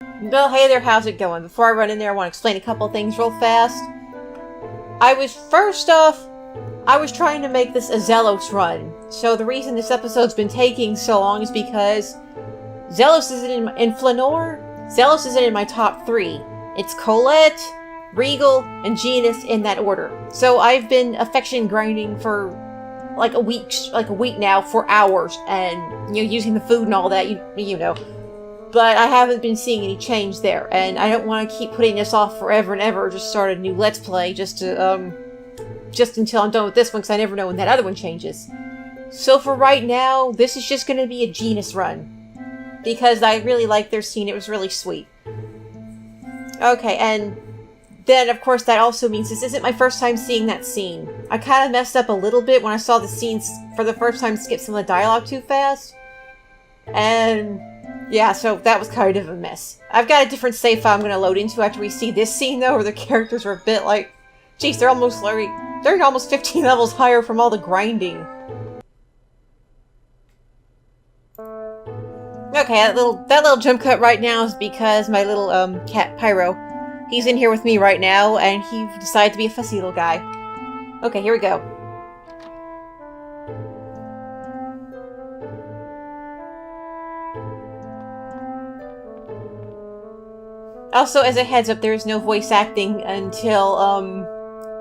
Well, hey there, how's it going? Before I run in there, I want to explain a couple things real fast. First off, I was trying to make this a Zelos run. So the reason this episode's been taking so long is because Zelos isn't in Flanor. Zelos isn't in my top 3. It's Colette, Regal, and Genus in that order. So I've been affection grinding for like a week now for hours, and using the food and all that, you know. But I haven't been seeing any change there, and I don't want to keep putting this off forever and ever. Just start a new Let's Play just until I'm done with this one, because I never know when that other one changes. So for right now, this is just going to be a Genus run, because I really like their scene. It was really sweet. Okay, and then of course that also means this isn't my first time seeing that scene. I kind of messed up a little bit when I saw the scenes for the first time, skip some of the dialogue too fast, and yeah, so that was kind of a mess. I've got a different save file I'm going to load into after we see this scene, though, where the characters are a bit like... Jeez, they're almost 15 levels higher from all the grinding. Okay, that little jump cut right now is because my little, cat, Pyro, he's in here with me right now, and he decided to be a fussy little guy. Okay, here we go. Also, as a heads up, there is no voice acting until,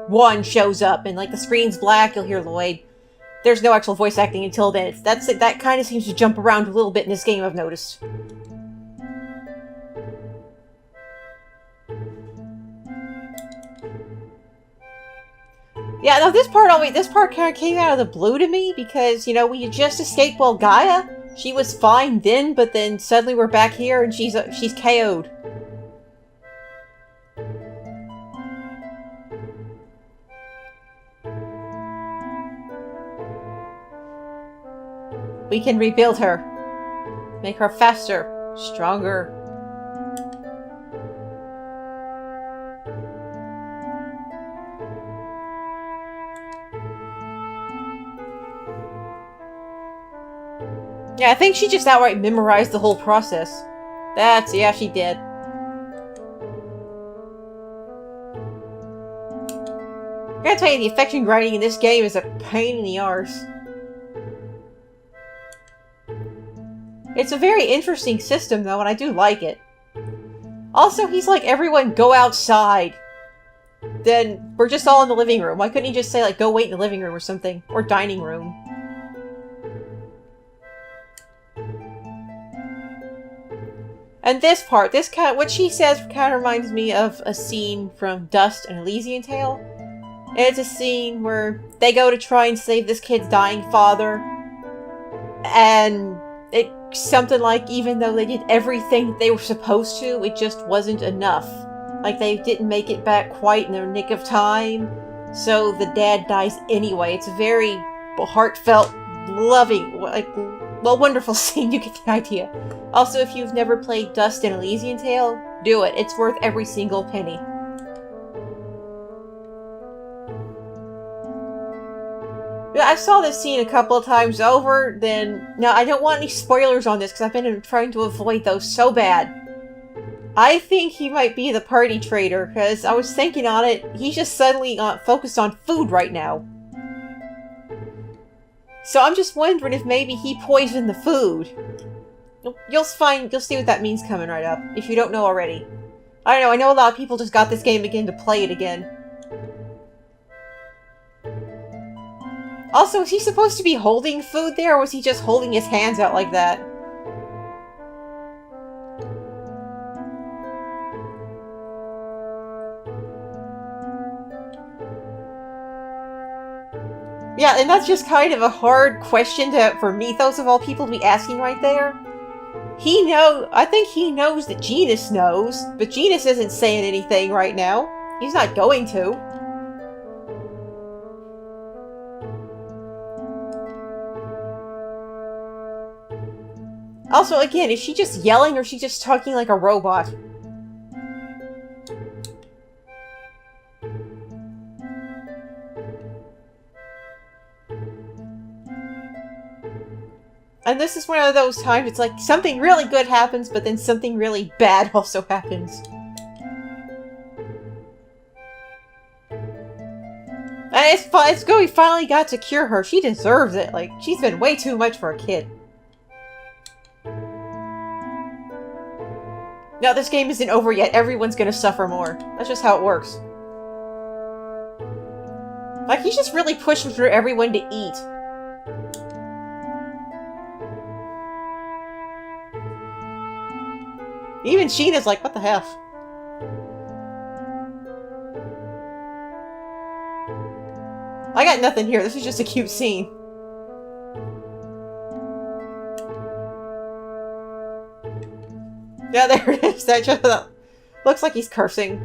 one shows up, and, like, the screen's black, you'll hear Lloyd. There's no actual voice acting until then. That kind of seems to jump around a little bit in this game, I've noticed. Yeah, no, this part kind of came out of the blue to me, because, we had just escaped, well, Gaia. She was fine then, but then suddenly we're back here, and she's KO'd. We can rebuild her. Make her faster, stronger. Yeah, I think she just outright memorized the whole process. Yeah, she did. I gotta tell you, the affection grinding in this game is a pain in the arse. It's a very interesting system, though, and I do like it. Also, he's like, everyone go outside. Then we're just all in the living room. Why couldn't he just say, like, go wait in the living room or something? Or dining room. And this part, what she says kind of reminds me of a scene from Dust and Elysian Tale. It's a scene where they go to try and save this kid's dying father. And it's something like, even though they did everything that they were supposed to, it just wasn't enough. Like, they didn't make it back quite in their nick of time. So the dad dies anyway. It's a very heartfelt, loving, wonderful scene. You get the idea. Also, if you've never played Dust and Elysian Tale, do it. It's worth every single penny. I saw this scene a couple of times over, now I don't want any spoilers on this, because I've been trying to avoid those so bad. I think he might be the party traitor, because I was thinking on it, he's just suddenly focused on food right now. So I'm just wondering if maybe he poisoned the food. You'll see what that means coming right up, if you don't know already. I don't know, I know a lot of people just got this game again to play it again. Also, was he supposed to be holding food there, or was he just holding his hands out like that? Yeah, and that's just kind of a hard question for Mythos of all people to be asking right there. I think he knows that Genus knows, but Genus isn't saying anything right now. He's not going to. Also, again, is she just yelling or is she just talking like a robot? And this is one of those times, it's like something really good happens, but then something really bad also happens. And it's good we finally got to cure her. She deserves it. Like, she's been way too much for a kid. No, this game isn't over yet. Everyone's gonna suffer more. That's just how it works. Like, he's just really pushing for everyone to eat. Even Sheena's like, what the F? I got nothing here. This is just a cute scene. Yeah, there it is. That just looks like he's cursing.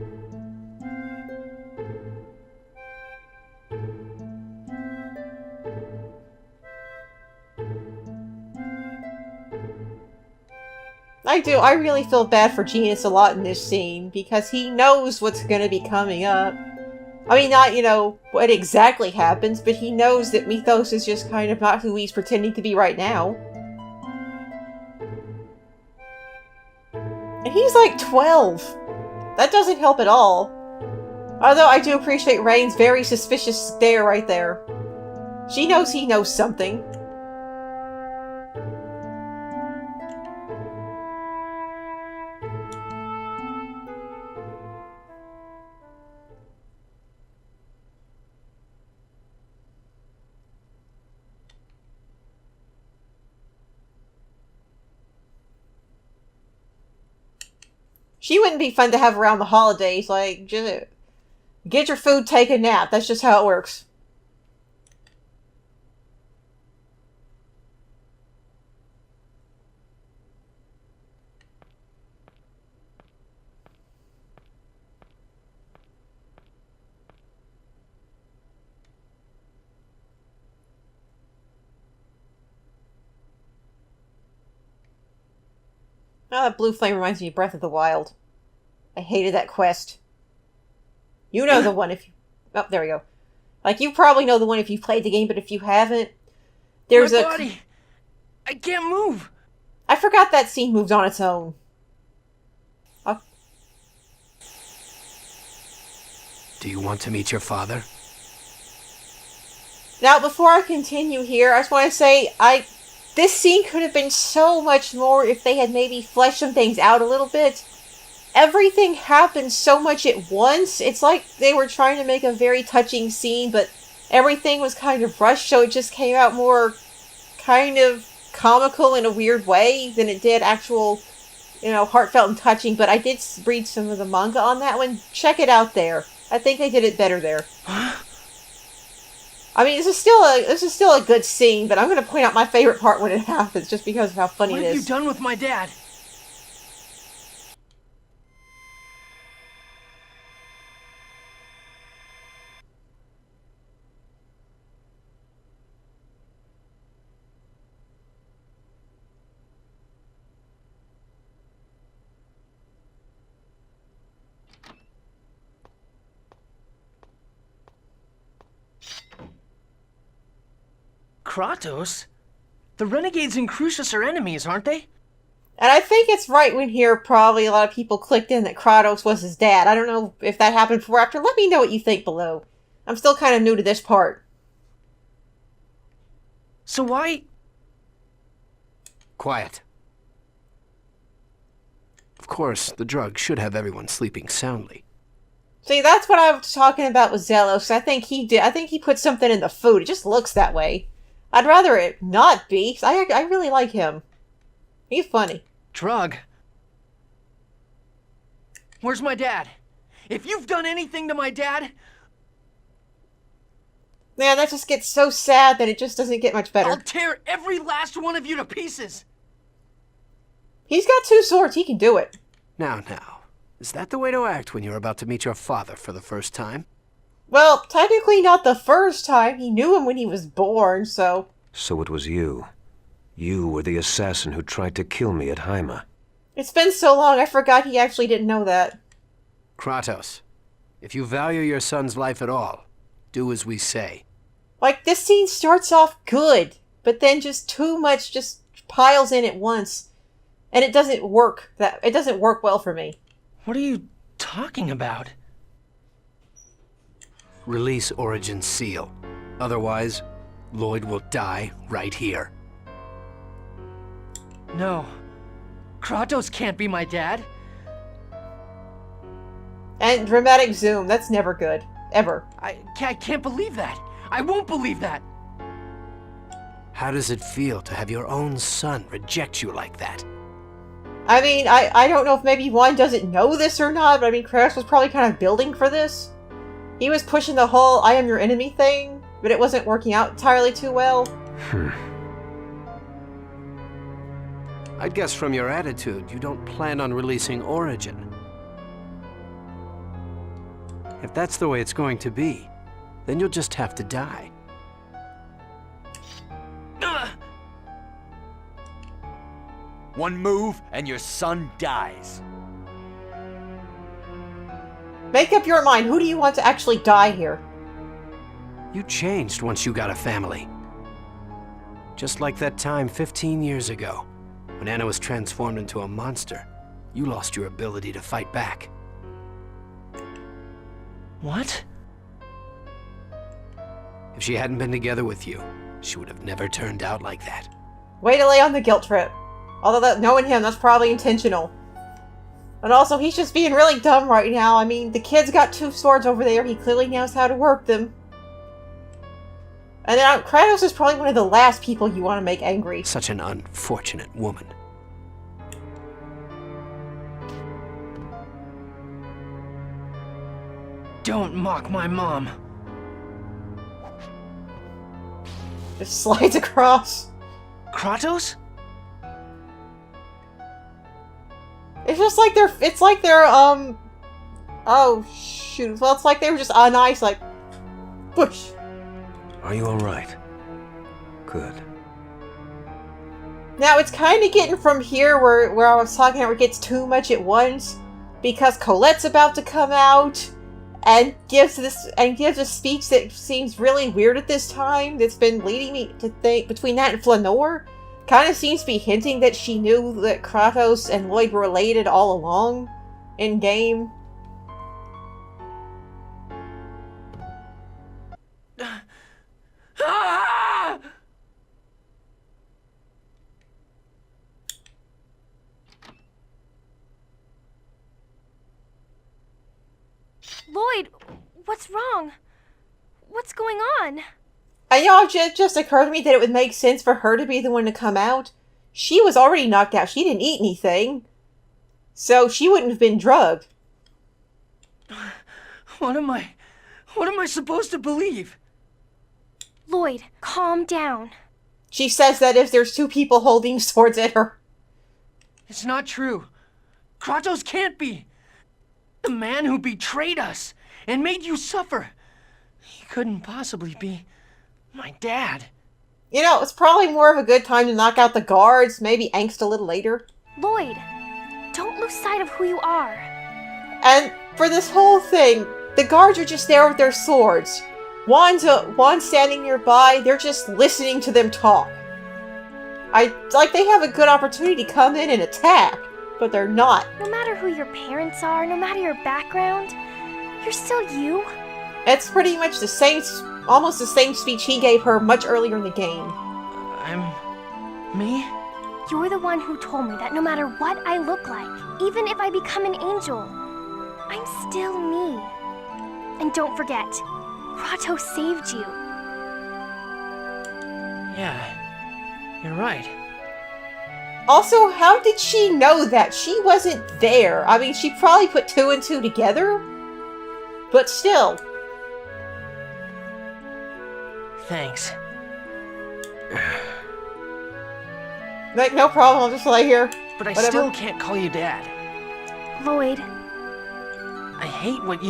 I do. I really feel bad for Genis a lot in this scene, because he knows what's going to be coming up. I mean, not, you know, what exactly happens, but he knows that Mythos is just kind of not who he's pretending to be right now. And he's like 12. That doesn't help at all. Although I do appreciate Rain's very suspicious stare right there. She knows he knows something. She wouldn't be fun to have around the holidays. Like, just get your food, take a nap. That's just how it works. Oh, that blue flame reminds me of Breath of the Wild. I hated that quest. You know the one if you... Oh, there we go. Like, you probably know the one if you've played the game, but if you haven't... There's My body! I can't move! I forgot that scene moved on its own. Do you want to meet your father? Now, before I continue here, I just want to say, this scene could have been so much more if they had maybe fleshed some things out a little bit. Everything happened so much at once. It's like they were trying to make a very touching scene, but everything was kind of rushed, so it just came out more kind of comical in a weird way than it did actual, you know, heartfelt and touching. But I did read some of the manga on that one. Check it out there. I think they did it better there. I mean, this is still a good scene, but I'm going to point out my favorite part when it happens, just because of how funny it is. What have you done with my dad? Kratos? The Renegades and Crucius are enemies, aren't they? And I think it's right when here probably a lot of people clicked in that Kratos was his dad. I don't know if that happened before or after. Let me know what you think below. I'm still kind of new to this part. So why... Quiet. Of course, the drug should have everyone sleeping soundly. See, that's what I was talking about with Zelos. I think he put something in the food. It just looks that way. I'd rather it not be. I really like him. He's funny. Drug? Where's my dad? If you've done anything to my dad... Man, that just gets so sad that it just doesn't get much better. I'll tear every last one of you to pieces! He's got 2 swords. He can do it. Now. Is that the way to act when you're about to meet your father for the first time? Well, technically not the first time. He knew him when he was born, so... So it was you. You were the assassin who tried to kill me at Haima. It's been so long, I forgot he actually didn't know that. Kratos, if you value your son's life at all, do as we say. Like, this scene starts off good, but then just too much just piles in at once, and it doesn't work well for me. What are you talking about? Release Origin's seal. Otherwise, Lloyd will die right here. No. Kratos can't be my dad. And dramatic zoom, that's never good. Ever. I can't believe that. I won't believe that. How does it feel to have your own son reject you like that? I mean, I don't know if maybe one doesn't know this or not, but I mean, Kratos was probably kind of building for this. He was pushing the whole I am your enemy thing, but it wasn't working out entirely too well. I'd guess from your attitude, you don't plan on releasing Origin. If that's the way it's going to be, then you'll just have to die. One move and your son dies. Make up your mind, who do you want to actually die here? You changed once you got a family. Just like that time 15 years ago, when Anna was transformed into a monster, you lost your ability to fight back. What? If she hadn't been together with you, she would have never turned out like that. Way to lay on the guilt trip. Although, knowing him, that's probably intentional. And also, he's just being really dumb right now. I mean, the kid's got 2 swords over there. He clearly knows how to work them. And then Kratos is probably one of the last people you want to make angry. Such an unfortunate woman. Don't mock my mom. Just slides across. Kratos? It's like they're, oh, shoot. Well, it's like they were just on ice, like, push. Are you alright? Good. Now, it's kind of getting from here where I was talking about where it gets too much at once, because Colette's about to come out and gives a speech that seems really weird at this time. That's been leading me to think between that and Flanor, kind of seems to be hinting that she knew that Kratos and Lloyd were related all along in game. Lloyd, what's wrong? What's going on? And it just occurred to me that it would make sense for her to be the one to come out. She was already knocked out. She didn't eat anything. So she wouldn't have been drugged. What am I supposed to believe? Lloyd, calm down. She says that if there's 2 people holding swords at her. It's not true. Kratos can't be. The man who betrayed us and made you suffer. He couldn't possibly be my dad. You know, it's probably more of a good time to knock out the guards, maybe angst a little later. Lloyd, don't lose sight of who you are. And for this whole thing, the guards are just there with their swords. Juan's standing nearby, they're just listening to them talk. They have a good opportunity to come in and attack, but they're not. No matter who your parents are, no matter your background, you're still you. It's pretty much almost the same speech he gave her much earlier in the game. I'm... me? You're the one who told me that no matter what I look like, even if I become an angel, I'm still me. And don't forget, Kratos saved you. Yeah, you're right. Also, how did she know that? She wasn't there. I mean, she probably put 2 and 2 together. But still. Thanks. Like, no problem, I'll just lay here. But I Whatever. still can't call you Dad. Lloyd, I hate what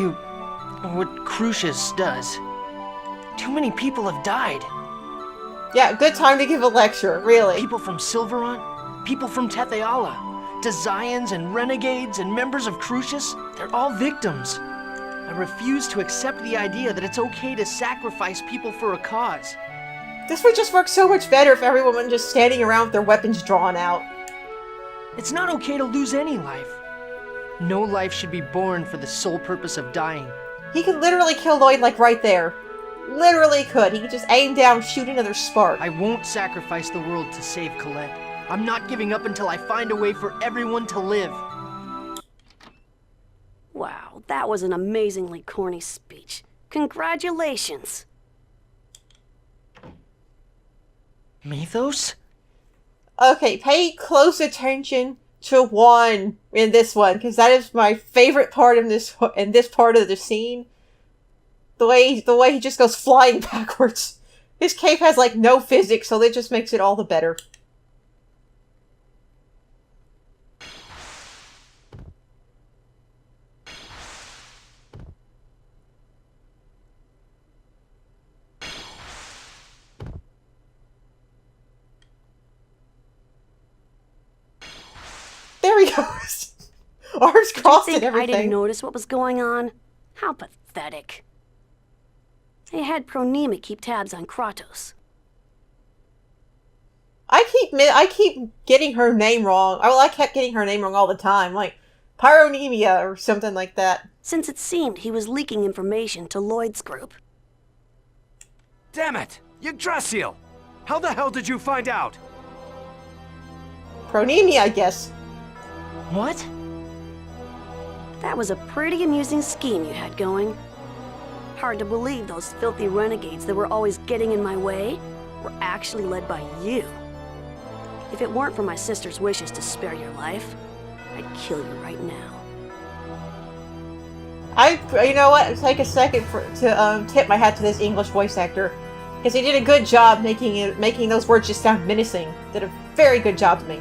Crucius does. Too many people have died. Yeah, good time to give a lecture, really. People from Silverant, people from Tetheala, Desians and Renegades and members of Crucius, they're all victims. I refuse to accept the idea that it's okay to sacrifice people for a cause. This would just work so much better if everyone was just standing around with their weapons drawn out. It's not okay to lose any life. No life should be born for the sole purpose of dying. He could literally kill Lloyd, like, right there. Literally could. He could just aim down, shoot another spark. I won't sacrifice the world to save Colette. I'm not giving up until I find a way for everyone to live. Wow, that was an amazingly corny speech. Congratulations. Mythos? Okay, pay close attention to 1 in this one, because that is my favorite part in this part of the scene. The way he just goes flying backwards. His cape has, like, no physics, so that just makes it all the better. There he goes! Arms crossed and everything. I didn't notice what was going on? How pathetic. I had Pronema keep tabs on Kratos. I keep getting her name wrong. Well, I kept getting her name wrong all the time, like Pyronemia or something like that. Since it seemed he was leaking information to Lloyd's group. Damn it! Yggdrasil! How the hell did you find out? Pronemia, I guess. What? That was a pretty amusing scheme you had going. Hard to believe those filthy renegades that were always getting in my way were actually led by you. If it weren't for my sister's wishes to spare your life, I'd kill you right now. You know what? Take a second to tip my hat to this English voice actor, because he did a good job making those words just sound menacing. Did a very good job to me.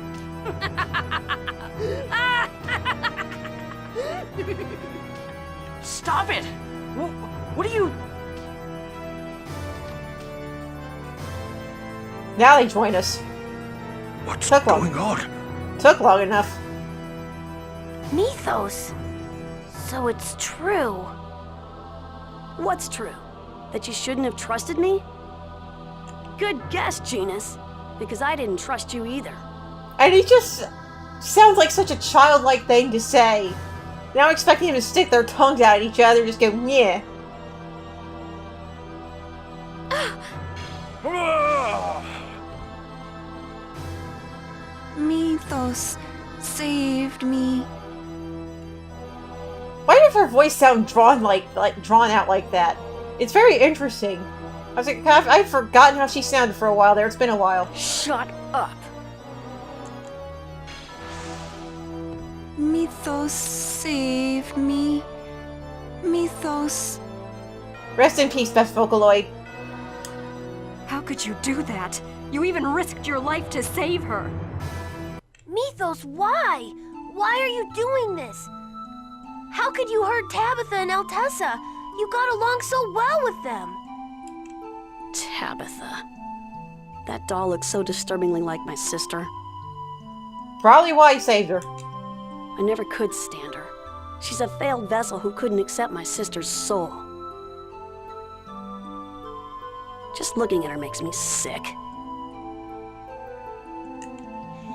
Stop it! What are you... Now they join us. What's Took going on? Took long enough. Mythos. So it's true. What's true? That you shouldn't have trusted me? Good guess, Genus. Because I didn't trust you either. And he just sounds like such a childlike thing to say. Now I'm expecting him to stick their tongues out at each other and just go, yeah. Mythos saved me. Why did her voice sound drawn out like that? It's very interesting. I was like, I've forgotten how she sounded for a while there. It's been a while. Shut up. Mythos saved me. Mythos. Rest in peace, Beth Vocaloid. How could you do that? You even risked your life to save her. Mythos, why? Why are you doing this? How could you hurt Tabitha and Altessa? You got along so well with them. Tabitha. That doll looks so disturbingly like my sister. Probably why he saved her. I never could stand her. She's a failed vessel who couldn't accept my sister's soul. Just looking at her makes me sick.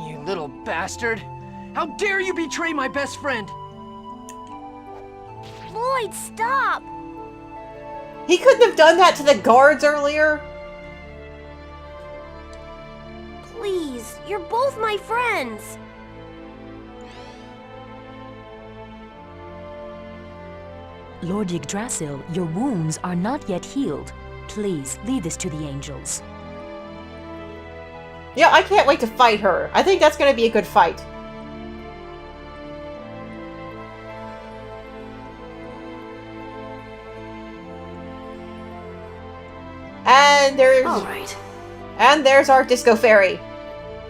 You little bastard! How dare you betray my best friend! Lloyd, stop! He couldn't have done that to the guards earlier. Please, you're both my friends. Lord Yggdrasil, your wounds are not yet healed. Please, leave this to the angels. Yeah, I can't wait to fight her. I think that's going to be a good fight. And there's... Alright. And there's our Disco Fairy.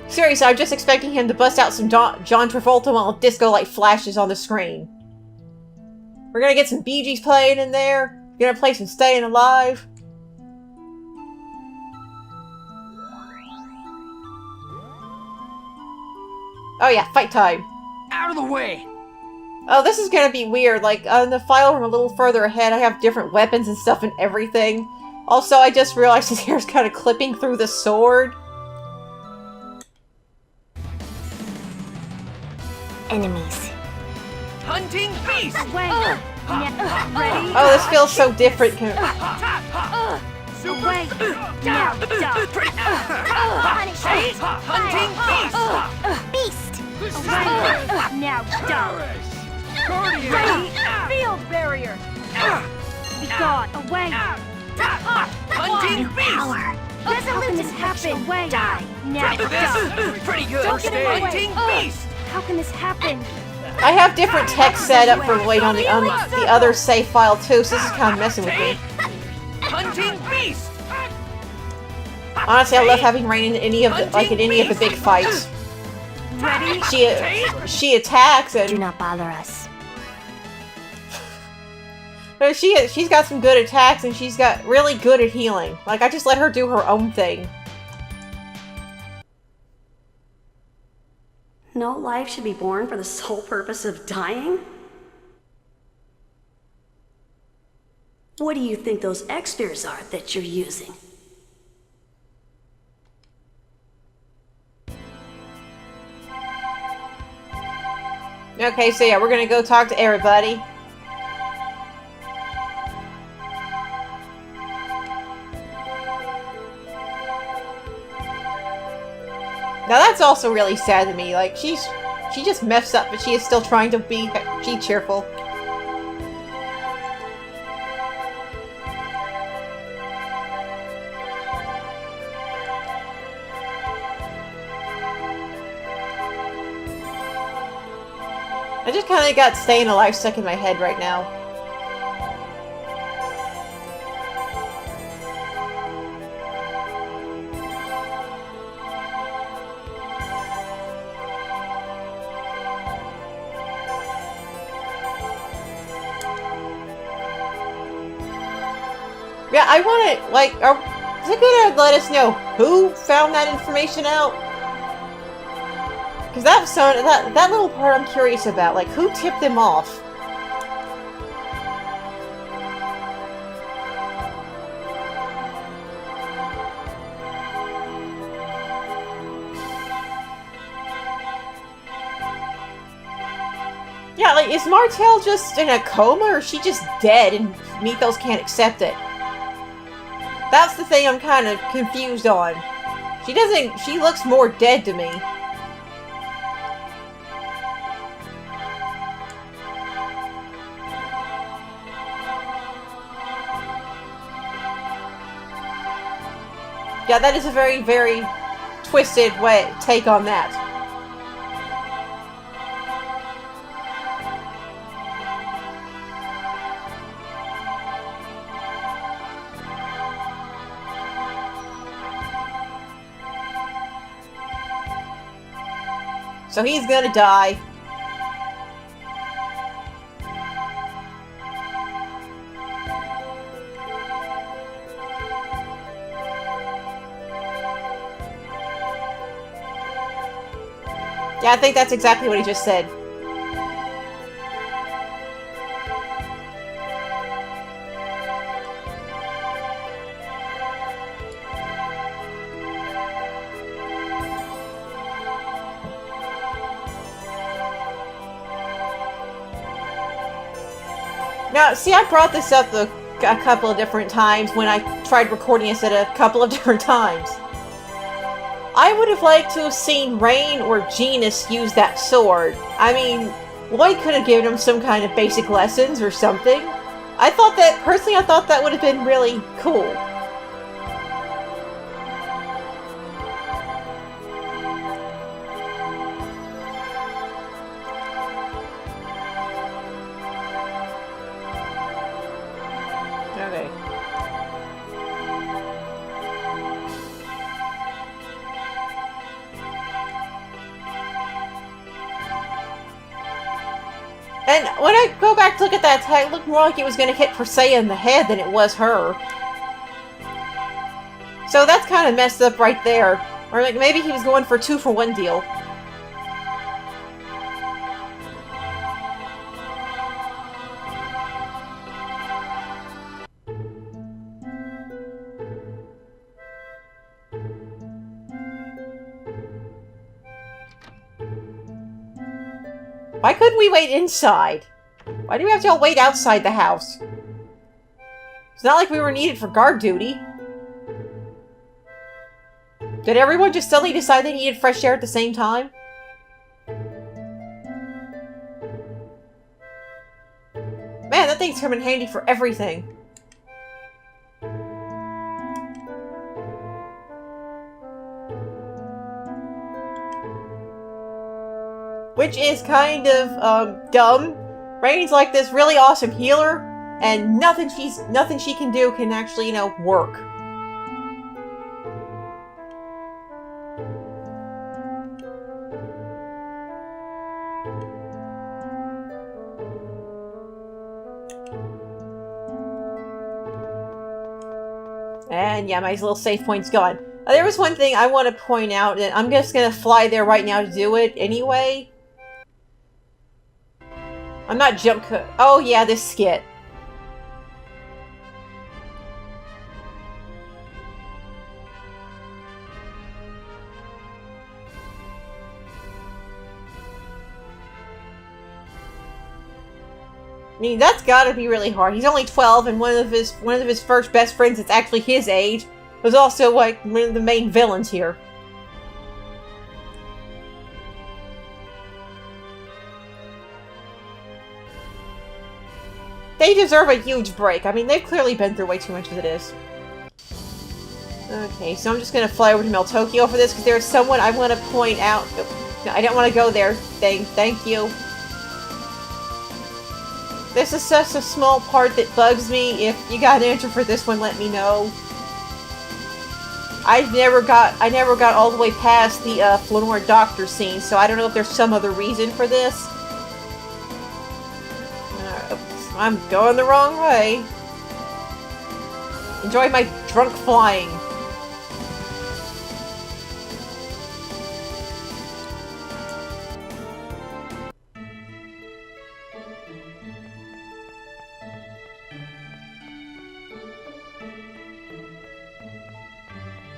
Seriously, I'm just expecting him to bust out some John Travolta while disco light flashes on the screen. We're gonna get some Bee Gees playing in there. We're gonna play some Staying Alive. Oh yeah, fight time. Out of the way! Oh, this is gonna be weird. Like, on the file from a little further ahead, I have different weapons and stuff and everything. Also, I just realized his hair's kind of clipping through the sword. Enemies. Hunting beast! Away! Ready? Oh, this feels so different. Away! Now, die! Hunting beast! Beast! Away! Now, die! Ready? Field barrier! Be gone! Away! Hunting beast! Power! How can this happen? Away! Die! Now, die! Pretty good. Don't get in my way. Hunting beast! How can this happen? I have different text set up for Lloyd on the other save file too, so this is kind of messing with me. Hunting beast! Honestly, I love having Rain in any of the big fights. Ready? She attacks Do and not bother us. she's got some good attacks and she's got really good at healing. Like, I just let her do her own thing. No life should be born for the sole purpose of dying? What do you think those extras are that you're using? Okay, so yeah, we're gonna go talk to everybody. Now that's also really sad to me. Like, she just messed up, but she is still trying to be cheerful. I just kind of got Staying Alive stuck in my head right now. Yeah, I want to, like, is it gonna let us know who found that information out? Because that little part I'm curious about, like, who tipped them off? Yeah, like, is Martell just in a coma, or is she just dead and Mythos can't accept it? That's the thing I'm kind of confused on. She looks more dead to me. Yeah, that is a very, very twisted take on that. So he's gonna die. Yeah, I think that's exactly what he just said. Now, see, I brought this up a couple of different times when I tried recording this at a couple of different times. I would have liked to have seen Rain or Genus use that sword. I mean, Lloyd could have given him some kind of basic lessons or something. Personally, I thought that would have been really cool. Okay. And when I go back to look at that attack, it looked more like it was going to hit Persea in the head than it was her. So that's kind of messed up right there. Or like maybe he was going for a 2-for-1 deal. Why couldn't we wait inside? Why do we have to all wait outside the house? It's not like we were needed for guard duty. Did everyone just suddenly decide they needed fresh air at the same time? Man, that thing's come in handy for everything. Which is kind of, dumb. Rain's like this really awesome healer, and nothing she can do can actually, you know, work. And yeah, my little save point's gone. There was one thing I want to point out, and I'm just gonna fly there right now to do it anyway. I'm not jump cut. Oh yeah, this skit. I mean, that's gotta be really hard. He's only 12, and one of his first best friends that's actually his age was also like one of the main villains here. They deserve a huge break. I mean, they've clearly been through way too much as it is. Okay, so I'm just gonna fly over to Meltokio for this because there's someone I want to point out. No, I don't want to go there. Thank you. This is such a small part that bugs me. If you got an answer for this one, let me know. I never got all the way past the Flanor doctor scene, so I don't know if there's some other reason for this. I'm going the wrong way. Enjoy my drunk flying.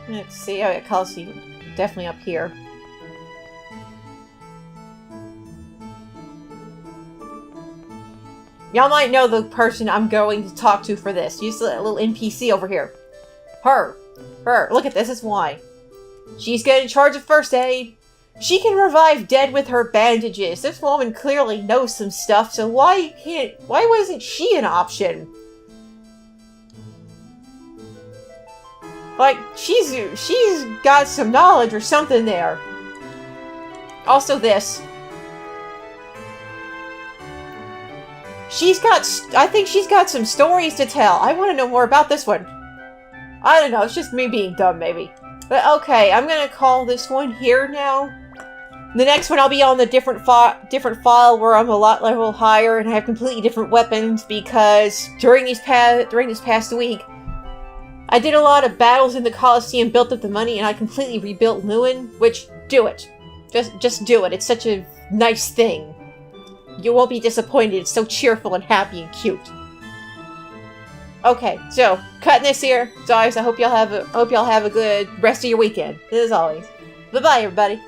Let's see. Oh, yeah, Kelsey, definitely up here. Y'all might know the person I'm going to talk to for this. Use a little NPC over here. Her. Look at this. Is why. She's good in charge of first aid. She can revive dead with her bandages. This woman clearly knows some stuff, so why wasn't she an option? Like, she's got some knowledge or something there. Also this. I think she's got some stories to tell. I want to know more about this one. I don't know, it's just me being dumb, maybe. But okay, I'm gonna call this one here now. The next one I'll be on the different file where I'm a lot level higher and I have completely different weapons because during this past week, I did a lot of battles in the Colosseum, built up the money, and I completely rebuilt Lewin, which, do it. Just do it. It's such a nice thing. You won't be disappointed. It's so cheerful and happy and cute. Okay, so cutting this here. So guys, I hope y'all have a good rest of your weekend. As always. Bye-bye, everybody.